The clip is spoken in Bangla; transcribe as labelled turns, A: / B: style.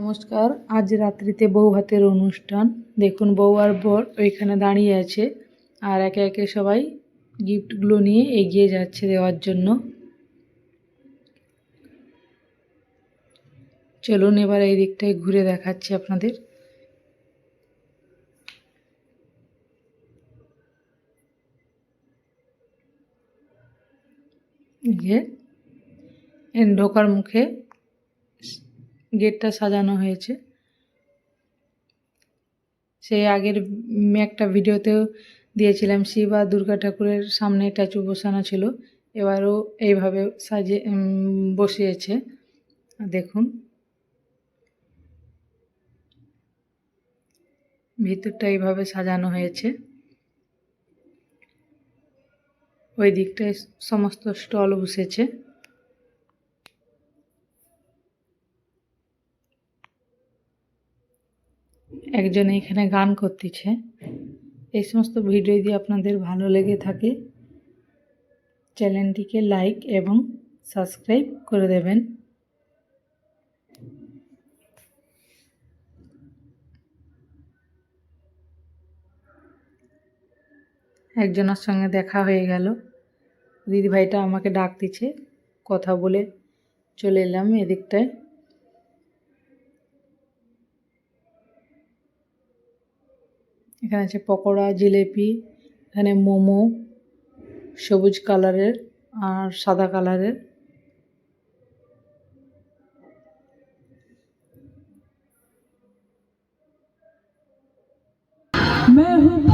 A: নমস্কার। আজ রাত্রিতে বউ ভাতের অনুষ্ঠান। দেখুন বউ আর বর ওইখানে দাঁড়িয়ে আছে আর একে একে সবাই গিফটগুলো নিয়ে এগিয়ে যাচ্ছে দেওয়ার জন্য। চলুন এবার এই দিকটায় ঘুরে দেখাচ্ছি আপনাদের। ঢোকার মুখে গেটটা সাজানো হয়েছে। সেই আগের একটা ভিডিওতেও দিয়েছিলাম শিব আর দুর্গা ঠাকুরের সামনে স্ট্যাচু বসানো ছিল, এবারও এইভাবে সাজিয়ে বসিয়েছে। দেখুন ভিতরটা এইভাবে সাজানো হয়েছে। ওই দিকটায় সমস্ত স্টল বসেছে। একজন এখানে গান করতেছে। এই সমস্ত ভিডিও যদি আপনাদের ভালো লেগে থাকে চ্যানেলটিকে লাইক এবং সাবস্ক্রাইব করে দেবেন। একজনের সঙ্গে দেখা হয়ে গেল। দিদিভাইটা আমাকে ডাক দিচ্ছে, কথা বলে চলে এলাম এদিকটায়। এখানে আছে পকোড়া, জিলেপি, এখানে মোমো সবুজ কালারের আর সাদা কালারের। मैं हूँ